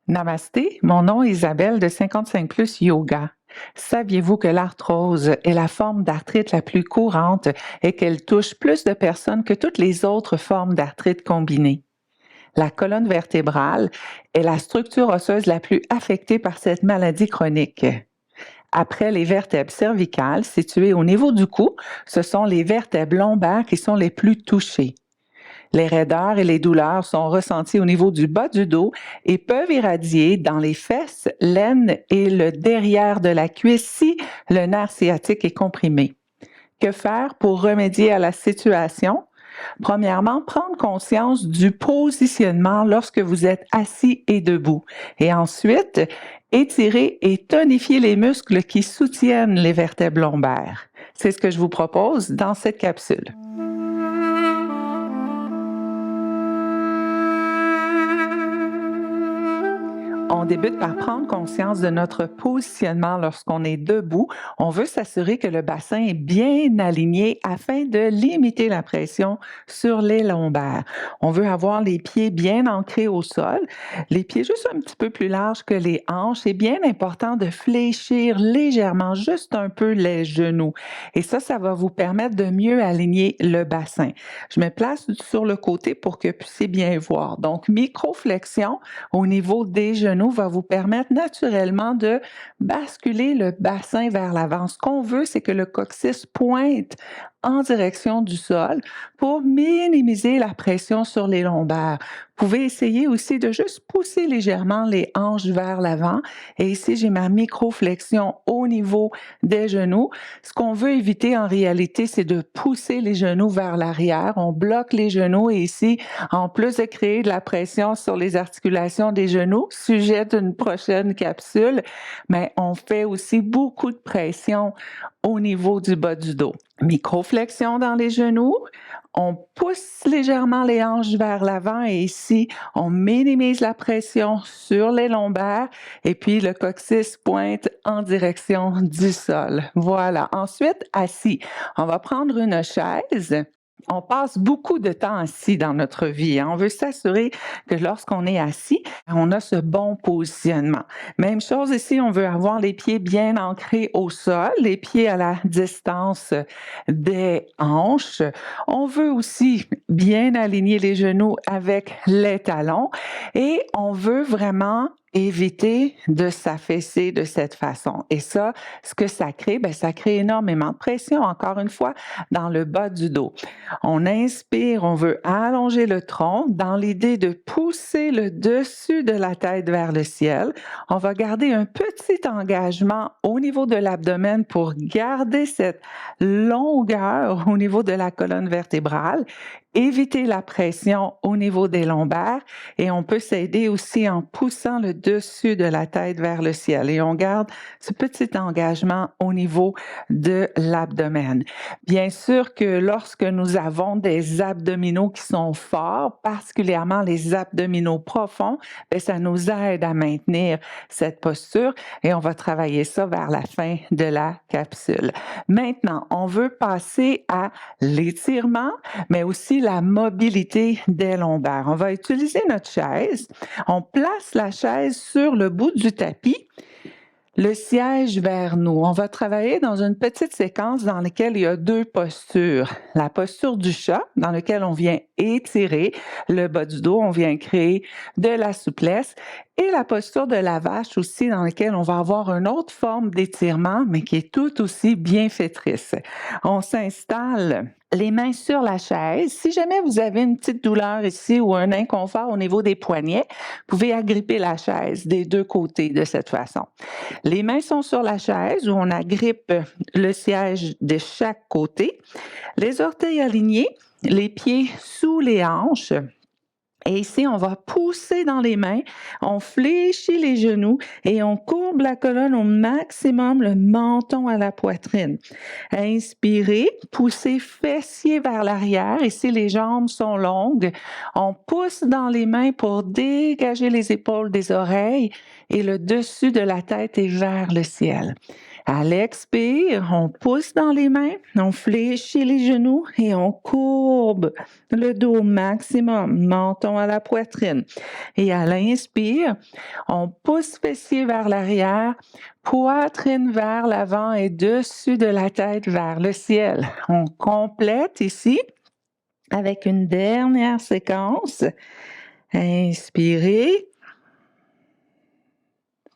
Namasté, mon nom est Isabelle de 55 Plus Yoga. Saviez-vous que l'arthrose est la forme d'arthrite la plus courante et qu'elle touche plus de personnes que toutes les autres formes d'arthrite combinées? La colonne vertébrale est la structure osseuse la plus affectée par cette maladie chronique. Après les vertèbres cervicales situées au niveau du cou, ce sont les vertèbres lombaires qui sont les plus touchées. Les raideurs et les douleurs sont ressenties au niveau du bas du dos et peuvent irradier dans les fesses, l'aine et le derrière de la cuisse si le nerf sciatique est comprimé. Que faire pour remédier à la situation? Premièrement, prendre conscience du positionnement lorsque vous êtes assis et debout. Et ensuite, étirer et tonifier les muscles qui soutiennent les vertèbres lombaires. C'est ce que je vous propose dans cette capsule. On débute par prendre conscience de notre positionnement lorsqu'on est debout. On veut s'assurer que le bassin est bien aligné afin de limiter la pression sur les lombaires. On veut avoir les pieds bien ancrés au sol, les pieds juste un petit peu plus larges que les hanches. C'est bien important de fléchir légèrement, juste un peu les genoux. Et ça va vous permettre de mieux aligner le bassin. Je me place sur le côté pour que vous puissiez bien voir. Donc, micro-flexion au niveau des genoux va vous permettre naturellement de basculer le bassin vers l'avant. Ce qu'on veut, c'est que le coccyx pointe en direction du sol pour minimiser la pression sur les lombaires. Vous pouvez essayer aussi de juste pousser légèrement les hanches vers l'avant. Et ici, j'ai ma micro-flexion au niveau des genoux. Ce qu'on veut éviter en réalité, c'est de pousser les genoux vers l'arrière. On bloque les genoux et ici, en plus de créer de la pression sur les articulations des genoux, sujet d'une prochaine capsule, mais on fait aussi beaucoup de pression au niveau du bas du dos. Microflexion dans les genoux, on pousse légèrement les hanches vers l'avant et ici, on minimise la pression sur les lombaires et puis le coccyx pointe en direction du sol. Voilà. Ensuite, assis. On va prendre une chaise. On passe beaucoup de temps assis dans notre vie. On veut s'assurer que lorsqu'on est assis, on a ce bon positionnement. Même chose ici, on veut avoir les pieds bien ancrés au sol, les pieds à la distance des hanches. On veut aussi bien aligner les genoux avec les talons et on veut vraiment éviter de s'affaisser de cette façon. Et ça, ce que ça crée, ça crée énormément de pression, encore une fois, dans le bas du dos. On inspire, on veut allonger le tronc dans l'idée de pousser le dessus de la tête vers le ciel. On va garder un petit engagement au niveau de l'abdomen pour garder cette longueur au niveau de la colonne vertébrale, éviter la pression au niveau des lombaires et on peut s'aider aussi en poussant le dessus de la tête vers le ciel et on garde ce petit engagement au niveau de l'abdomen. Bien sûr que lorsque nous avons des abdominaux qui sont forts, particulièrement les abdominaux profonds, ça nous aide à maintenir cette posture et on va travailler ça vers la fin de la capsule. Maintenant, on veut passer à l'étirement, mais aussi la mobilité des lombaires. On va utiliser notre chaise. On place la chaise sur le bout du tapis, le siège vers nous. On va travailler dans une petite séquence dans laquelle il y a deux postures. La posture du chat, dans laquelle on vient étirer le bas du dos, on vient créer de la souplesse. Et la posture de la vache aussi, dans laquelle on va avoir une autre forme d'étirement, mais qui est tout aussi bienfaitrice. On s'installe les mains sur la chaise. Si jamais vous avez une petite douleur ici ou un inconfort au niveau des poignets, vous pouvez agripper la chaise des deux côtés de cette façon. Les mains sont sur la chaise où on agrippe le siège de chaque côté. Les orteils alignés, les pieds sous les hanches. Et ici, on va pousser dans les mains, on fléchit les genoux et on courbe la colonne au maximum, le menton à la poitrine. Inspirez, poussez fessiers vers l'arrière. Ici, les jambes sont longues. On pousse dans les mains pour dégager les épaules des oreilles et le dessus de la tête est vers le ciel. À l'expire, on pousse dans les mains, on fléchit les genoux et on courbe le dos au maximum, menton à la poitrine. Et à l'inspire, on pousse fessier vers l'arrière, poitrine vers l'avant et dessus de la tête vers le ciel. On complète ici avec une dernière séquence. Inspirez.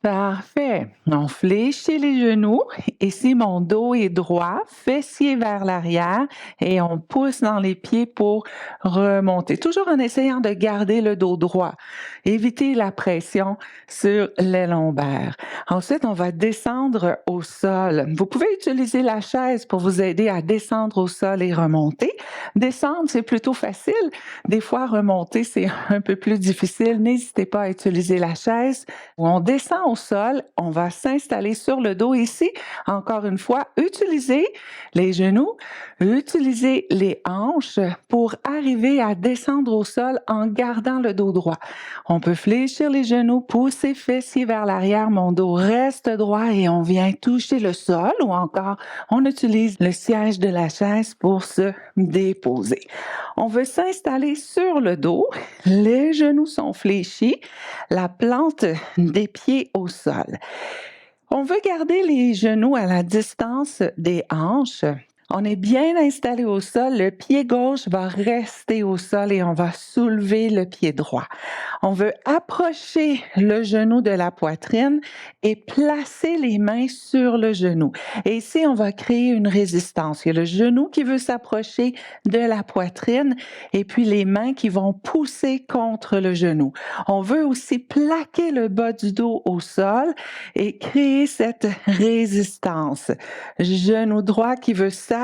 Parfait. On fléchit les genoux. Ici, mon dos est droit, fessier vers l'arrière et on pousse dans les pieds pour remonter. Toujours en essayant de garder le dos droit. Évitez la pression sur les lombaires. Ensuite, on va descendre au sol. Vous pouvez utiliser la chaise pour vous aider à descendre au sol et remonter. Descendre, c'est plutôt facile. Des fois, remonter, c'est un peu plus difficile. N'hésitez pas à utiliser la chaise. On descend au sol, on va s'installer sur le dos ici. Encore une fois, utilisez les genoux, utilisez les hanches pour arriver à descendre au sol en gardant le dos droit. On peut fléchir les genoux, pousser fessiers vers l'arrière, mon dos reste droit et on vient toucher le sol ou encore on utilise le siège de la chaise pour se déposer. On veut s'installer sur le dos, les genoux sont fléchis, la plante des pieds au sol. On veut garder les genoux à la distance des hanches. On est bien installé au sol, le pied gauche va rester au sol et on va soulever le pied droit. On veut approcher le genou de la poitrine et placer les mains sur le genou. Et ici, on va créer une résistance. Il y a le genou qui veut s'approcher de la poitrine et puis les mains qui vont pousser contre le genou. On veut aussi plaquer le bas du dos au sol et créer cette résistance. Genou droit qui veut s'approcher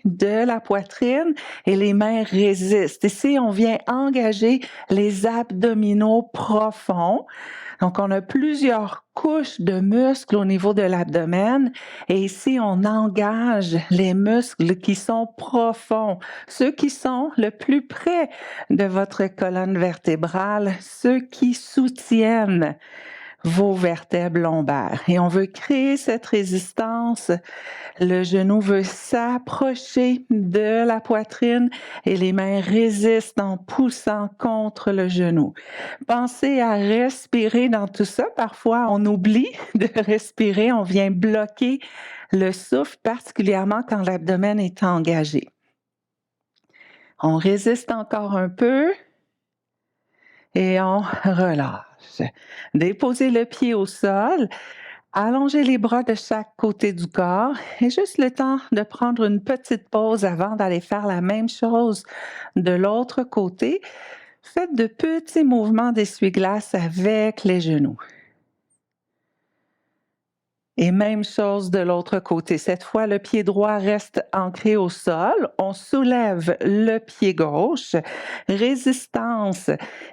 de la poitrine et les mains résistent. Ici, on vient engager les abdominaux profonds. Donc, on a plusieurs couches de muscles au niveau de l'abdomen et ici, on engage les muscles qui sont profonds, ceux qui sont le plus près de votre colonne vertébrale, ceux qui soutiennent vos vertèbres lombaires. Et on veut créer cette résistance. Le genou veut s'approcher de la poitrine et les mains résistent en poussant contre le genou. Pensez à respirer dans tout ça. Parfois, on oublie de respirer. On vient bloquer le souffle, particulièrement quand l'abdomen est engagé. On résiste encore un peu et on relâche. Déposez le pied au sol, allongez les bras de chaque côté du corps et juste le temps de prendre une petite pause avant d'aller faire la même chose de l'autre côté. Faites de petits mouvements d'essuie-glace avec les genoux. Et même chose de l'autre côté. Cette fois, le pied droit reste ancré au sol. On soulève le pied gauche. Résistance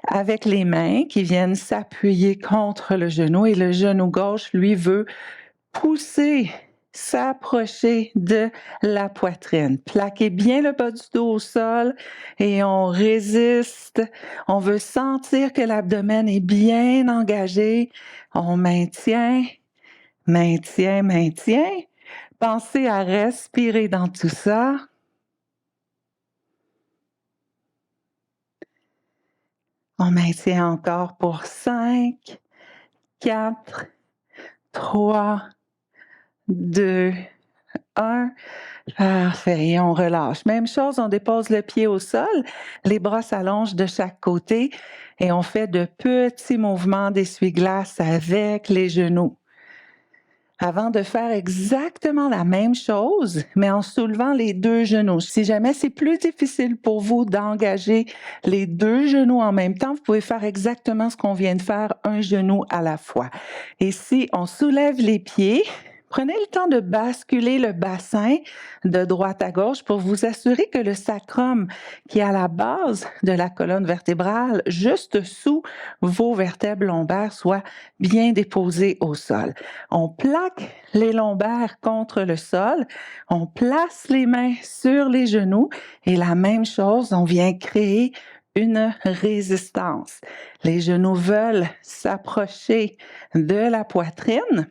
avec les mains qui viennent s'appuyer contre le genou. Et le genou gauche, lui, veut pousser, s'approcher de la poitrine. Plaquez bien le bas du dos au sol et on résiste. On veut sentir que l'abdomen est bien engagé. On maintient. Maintien. Pensez à respirer dans tout ça. On maintient encore pour 5, 4, 3, 2, 1. Parfait. Et on relâche. Même chose, on dépose le pied au sol. Les bras s'allongent de chaque côté et on fait de petits mouvements d'essuie-glace avec les genoux. Avant de faire exactement la même chose, mais en soulevant les deux genoux. Si jamais c'est plus difficile pour vous d'engager les deux genoux en même temps, vous pouvez faire exactement ce qu'on vient de faire, un genou à la fois. Et si on soulève les pieds, prenez le temps de basculer le bassin de droite à gauche pour vous assurer que le sacrum qui est à la base de la colonne vertébrale, juste sous vos vertèbres lombaires, soit bien déposé au sol. On plaque les lombaires contre le sol, on place les mains sur les genoux et la même chose, on vient créer une résistance. Les genoux veulent s'approcher de la poitrine.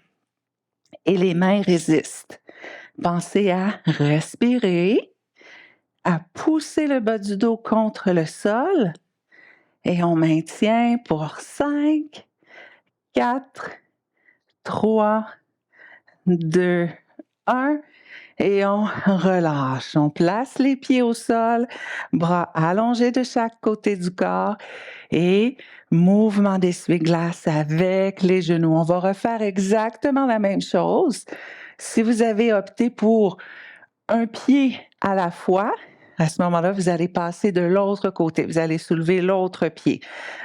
et les mains résistent. Pensez à respirer, à pousser le bas du dos contre le sol et on maintient pour 5, 4, 3, 2, 1 et on relâche. On place les pieds au sol, bras allongés de chaque côté du corps et mouvement d'essuie-glace avec les genoux. On va refaire exactement la même chose. Si vous avez opté pour un pied à la fois, à ce moment-là, vous allez passer de l'autre côté. Vous allez soulever l'autre pied.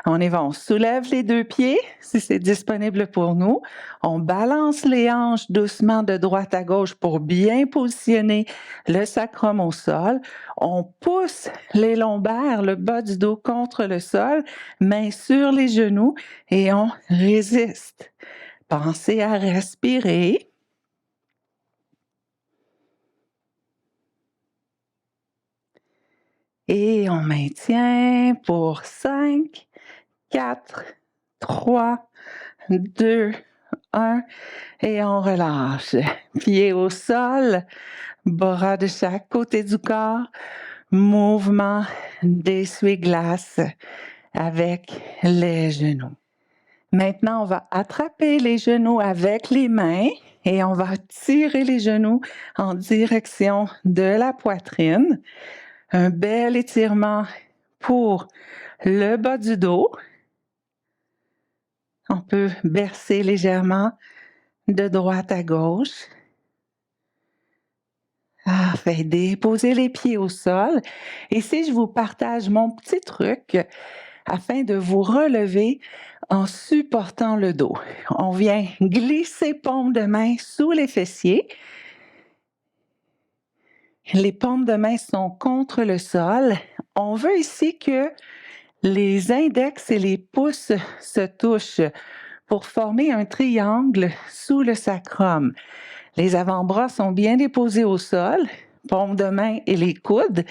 On y va, on soulève les 2 pieds, si c'est disponible pour nous. On balance les hanches doucement de droite à gauche pour bien positionner le sacrum au sol. On pousse les lombaires, le bas du dos contre le sol, mains sur les genoux et on résiste. Pensez à respirer. Et on maintient pour 5, 4, 3, 2, 1 et on relâche. Pieds au sol, bras de chaque côté du corps, mouvement d'essuie-glace avec les genoux. Maintenant, on va attraper les genoux avec les mains et on va tirer les genoux en direction de la poitrine. Un bel étirement pour le bas du dos. On peut bercer légèrement de droite à gauche. Parfait. Déposez les pieds au sol. Et si je vous partage mon petit truc afin de vous relever en supportant le dos. On vient glisser paume de main sous les fessiers. Les paumes de main sont contre le sol. On veut ici que les index et les pouces se touchent pour former un triangle sous le sacrum. Les avant-bras sont bien déposés au sol, paumes de main et les coudes.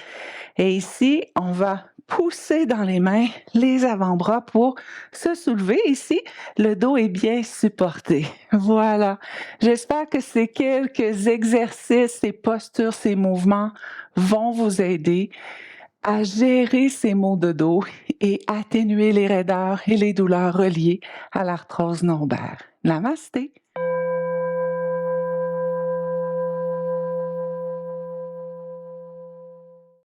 Et ici, on va pousser dans les mains les avant-bras pour se soulever. Ici, le dos est bien supporté. Voilà. J'espère que ces quelques exercices, ces postures, ces mouvements vont vous aider à gérer ces maux de dos et atténuer les raideurs et les douleurs reliées à l'arthrose lombaire. Namasté!